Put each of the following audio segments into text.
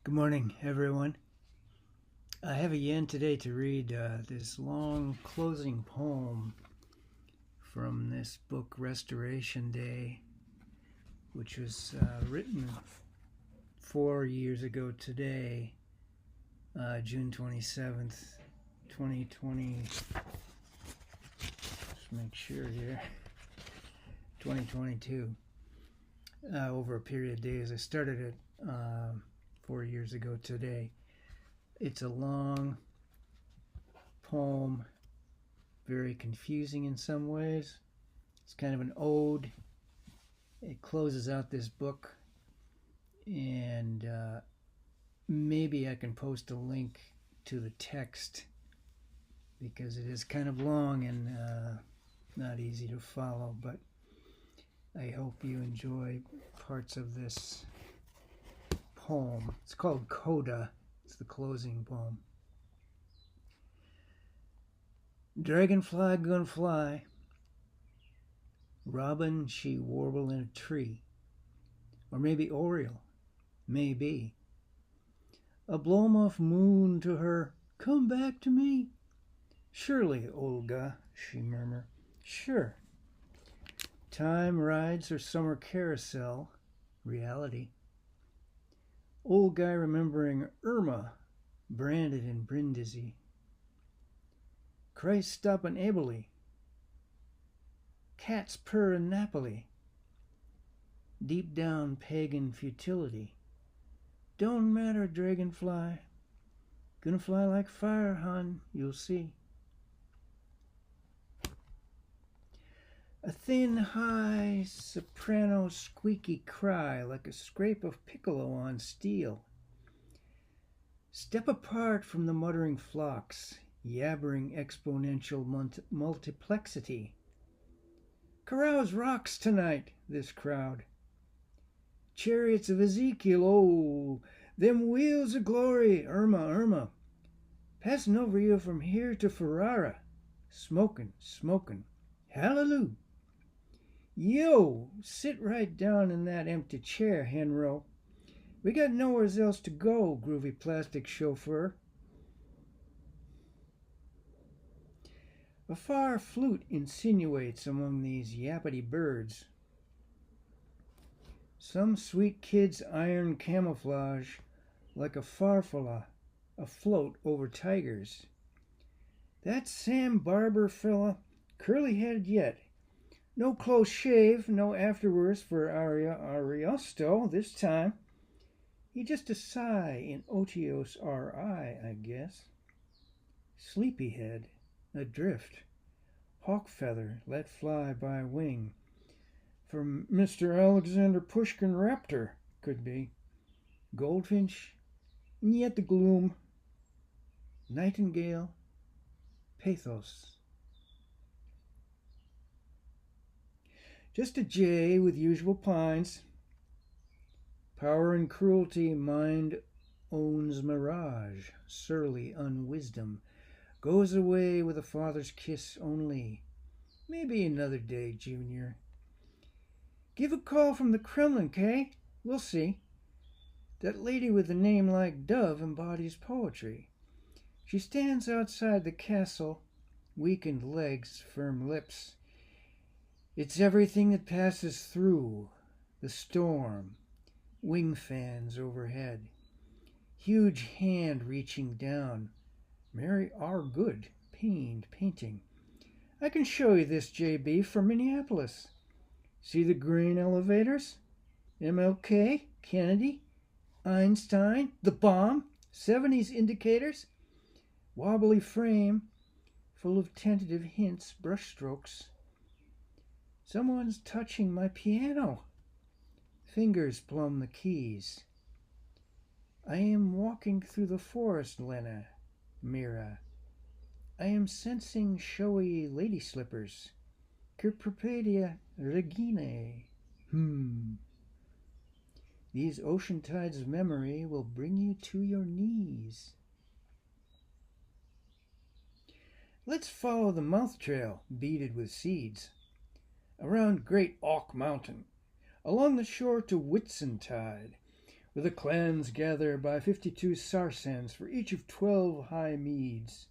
Good morning, everyone. I have a yen today to read this long closing poem from this book, Restoration Day, which was written 4 years ago today, June 27th, 2020. Just make sure here. 2022. Over a period of days. I started it 4 years ago today. It's a long poem, very confusing in some ways. It's kind of an ode. It closes out this book, and maybe I can post a link to the text because it is kind of long and not easy to follow, but I hope you enjoy parts of this poem. It's called Coda. It's the closing poem. Dragonfly gonna fly. Robin she warble in a tree. Or maybe Oriole. Maybe. A blown-off moon to her, come back to me. Surely, Olga, she murmur. Sure. Time rides her summer carousel. Reality. Old guy remembering Irma, branded in Brindisi. Christ stop in Eboli. Cats purr in Napoli. Deep down pagan futility. Don't matter, dragonfly. Gonna fly like fire, hon, you'll see. A thin, high, soprano, squeaky cry like a scrape of piccolo on steel. Step apart from the muttering flocks, yabbering exponential multiplexity. Carouse rocks tonight, this crowd. Chariots of Ezekiel, oh, them wheels of glory, Irma, Irma. Passing over you from here to Ferrara, smoking, smoking, hallelujah. Yo, sit right down in that empty chair, Henro. We got nowhere else to go, groovy plastic chauffeur. A far flute insinuates among these yappity birds. Some sweet kid's iron camouflage like a farfalla afloat over tigers. That Sam Barber fella, curly-headed yet. No close shave, no afterwards for Ariosto this time. He just a sigh in Otios R.I., I guess. Sleepyhead, adrift. Hawk feather let fly by wing. From Mr. Alexander Pushkin Raptor, could be. Goldfinch, and yet the gloom. Nightingale, pathos. Just a jay with usual pines. Power and cruelty, mind owns mirage, surly unwisdom, goes away with a father's kiss only. Maybe another day, Junior. Give a call from the Kremlin, Kay? We'll see. That lady with a name like Dove embodies poetry. She stands outside the castle, weakened legs, firm lips. It's everything that passes through, the storm, wing fans overhead, huge hand reaching down, Mary R. Good, painting. I can show you this, JB, from Minneapolis. See the grain elevators? MLK, Kennedy, Einstein, the bomb, 70s indicators, wobbly frame, full of tentative hints, brushstrokes. Someone's touching my piano. Fingers plumb the keys. I am walking through the forest, Lena, Mira. I am sensing showy lady slippers. Cypripediae reginae. These ocean tides of memory will bring you to your knees. Let's follow the mouth trail beaded with seeds. Around Great Auk Mountain, along the shore to Whitsuntide, where the clans gather by 52 sarsens for each of 12 high meads.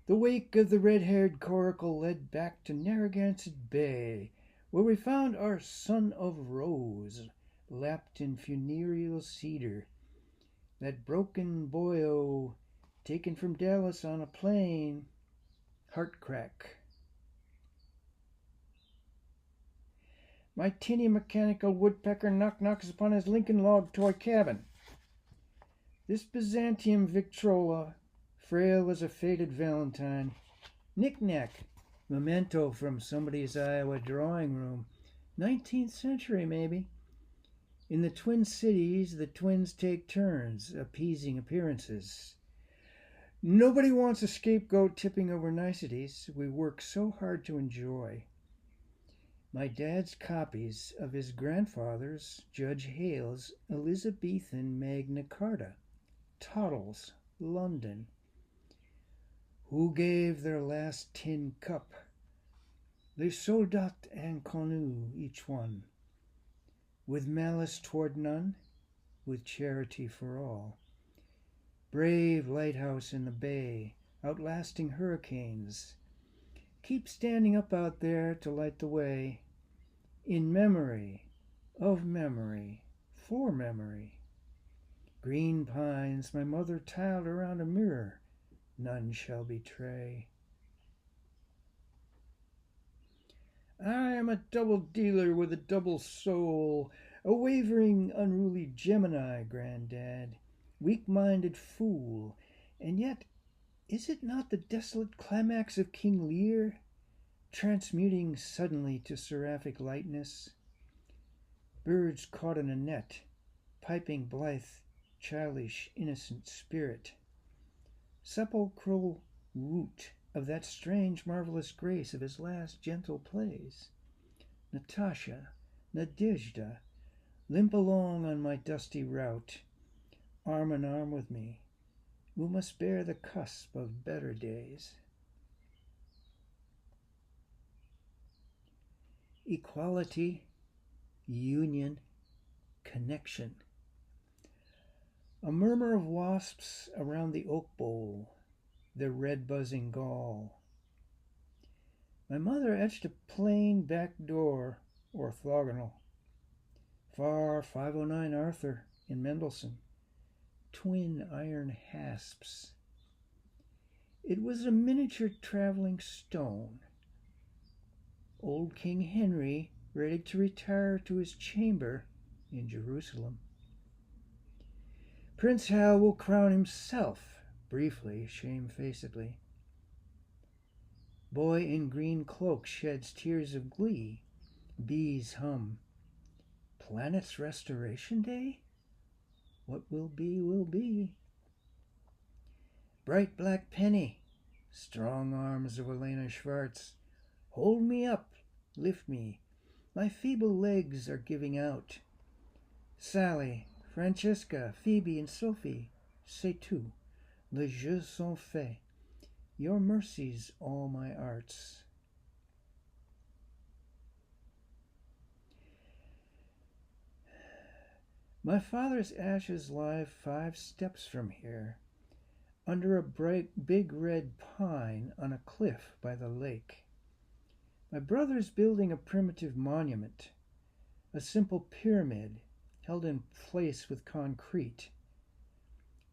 The wake of the red-haired coracle led back to Narragansett Bay, where we found our son of Rose, lapped in funereal cedar, that broken boyo taken from Dallas on a plane, heart crack. My tinny mechanical woodpecker knocks upon his Lincoln log toy cabin. This Byzantium Victrola, frail as a faded valentine, knick-knack, memento from somebody's Iowa drawing room, 19th century maybe. In the Twin Cities, the twins take turns appeasing appearances. Nobody wants a scapegoat tipping over niceties we work so hard to enjoy. My dad's copies of his grandfather's, Judge Hale's, Elizabethan Magna Carta, Toddles, London. Who gave their last tin cup? Les soldats inconnus, each one. With malice toward none, with charity for all. Brave lighthouse in the bay, outlasting hurricanes. Keep standing up out there to light the way. In memory, of memory, for memory. Green pines my mother tiled around a mirror, none shall betray. I am a double dealer with a double soul, a wavering, unruly Gemini, Granddad, weak-minded fool, and yet is it not the desolate climax of King Lear, transmuting suddenly to seraphic lightness? Birds caught in a net, piping blithe, childish, innocent spirit. Sepulchral root of that strange, marvelous grace of his last gentle plays. Natasha, Nadezhda, limp along on my dusty route, arm in arm with me. We must bear the cusp of better days. Equality, union, connection. A murmur of wasps around the oak bowl, their red buzzing gall. My mother etched a plain back door, orthogonal. Far 509 Arthur in Mendelssohn. Twin iron hasps. It was a miniature traveling stone. Old King Henry ready to retire to his chamber in Jerusalem. Prince Hal will crown himself, briefly, shamefacedly. Boy in green cloak sheds tears of glee. Bees hum. Planet's restoration day? What will be, will be. Bright black penny, strong arms of Elena Schwartz. Hold me up, lift me. My feeble legs are giving out. Sally, Francesca, Phoebe, and Sophie, c'est tout. Les jeux sont faits. Your mercies, all my arts. My father's ashes lie 5 steps from here, under a big red pine on a cliff by the lake. My brother's building a primitive monument, a simple pyramid held in place with concrete.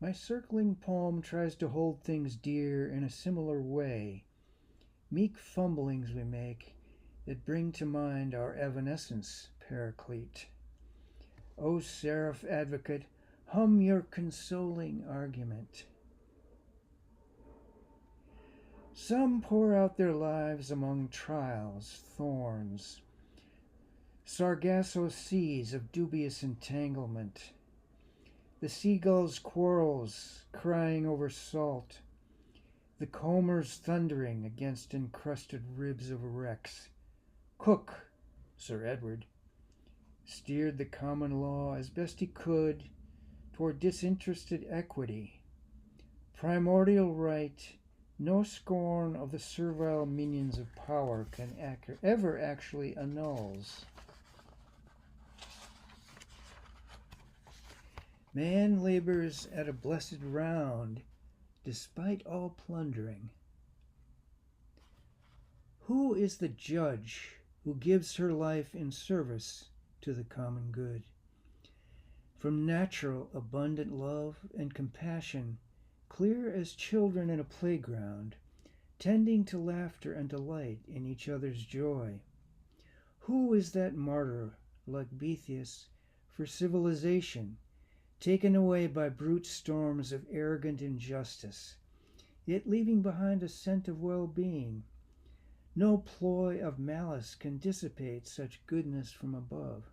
My circling palm tries to hold things dear in a similar way, meek fumblings we make that bring to mind our evanescence paraclete. O seraph advocate, hum your consoling argument. Some pour out their lives among trials, thorns, Sargasso seas of dubious entanglement. The seagulls' quarrels, crying over salt. The combers thundering against encrusted ribs of wrecks. Cook, Sir Edward, steered the common law as best he could toward disinterested equity. Primordial right, no scorn of the servile minions of power can ever actually annuls. Man labors at a blessed round, despite all plundering. Who is the judge who gives her life in service to the common good? From natural abundant love and compassion, clear as children in a playground, tending to laughter and delight in each other's joy. Who is that martyr, like Boethius, for civilization, taken away by brute storms of arrogant injustice, yet leaving behind a scent of well-being? No ploy of malice can dissipate such goodness from above.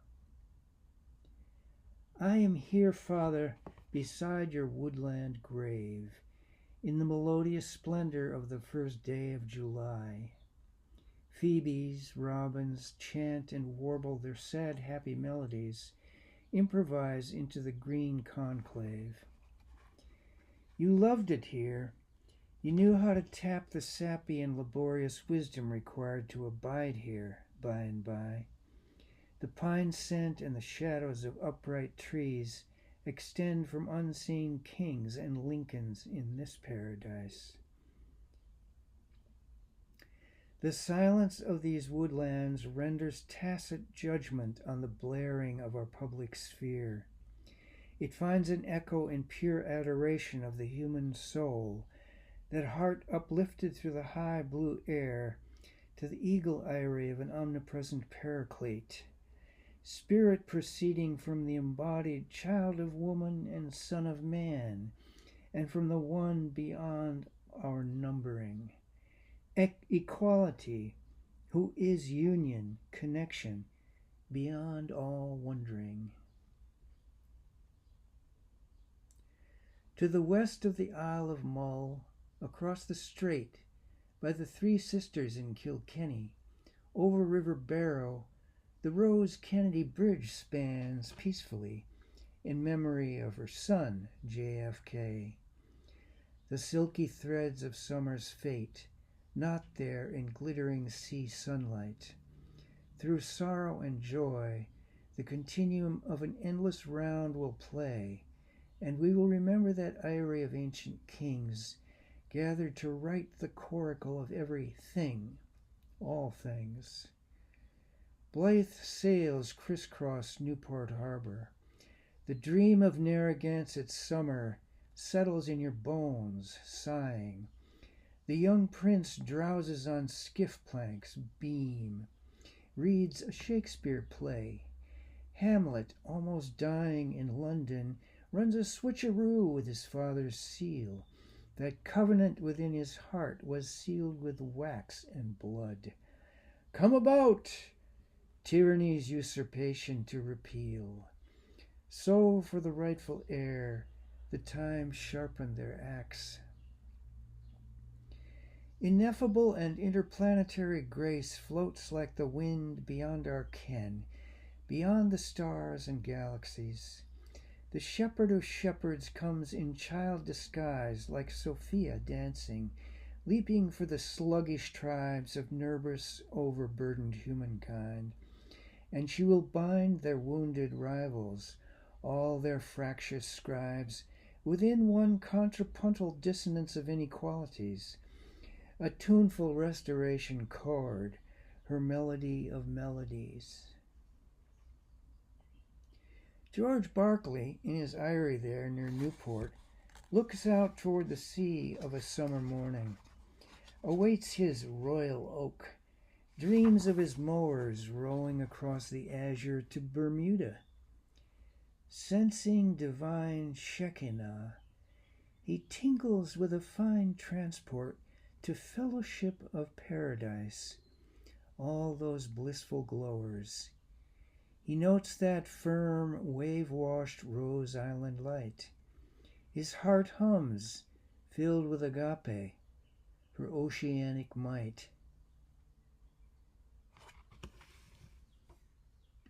I am here, Father, beside your woodland grave, in the melodious splendor of the first day of July. Phoebes, robins chant and warble their sad, happy melodies, improvise into the green conclave. You loved it here. You knew how to tap the sappy and laborious wisdom required to abide here by and by. The pine scent and the shadows of upright trees extend from unseen kings and Lincolns in this paradise. The silence of these woodlands renders tacit judgment on the blaring of our public sphere. It finds an echo in pure adoration of the human soul, that heart uplifted through the high blue air to the eagle eyrie of an omnipresent paraclete, spirit proceeding from the embodied child of woman and son of man, and from the one beyond our numbering. Equality, who is union, connection, beyond all wondering. To the west of the Isle of Mull, across the strait, by the Three Sisters in Kilkenny, over River Barrow, the Rose Kennedy Bridge spans peacefully in memory of her son, JFK. The silky threads of summer's fate, not there in glittering sea sunlight. Through sorrow and joy, the continuum of an endless round will play, and we will remember that eyrie of ancient kings, gathered to write the coracle of every thing, all things. Blithe sails crisscross Newport Harbor. The dream of Narragansett summer settles in your bones, sighing. The young prince drowses on skiff planks, beam, reads a Shakespeare play. Hamlet, almost dying in London, runs a switcheroo with his father's seal. That covenant within his heart was sealed with wax and blood. Come about! Tyranny's usurpation to repeal. So for the rightful heir, the time sharpened their axe. Ineffable and interplanetary grace floats like the wind beyond our ken, beyond the stars and galaxies. The shepherd of shepherds comes in child disguise like Sophia dancing, leaping for the sluggish tribes of nervous, overburdened humankind. And she will bind their wounded rivals, all their fractious scribes, within one contrapuntal dissonance of inequalities, a tuneful restoration chord, her melody of melodies. George Berkeley, in his eyrie there near Newport, looks out toward the sea of a summer morning, awaits his royal oak, dreams of his mowers rowing across the azure to Bermuda. Sensing divine Shekinah, he tingles with a fine transport to fellowship of paradise, all those blissful glowers. He notes that firm, wave-washed Rose Island light. His heart hums, filled with agape, her oceanic might.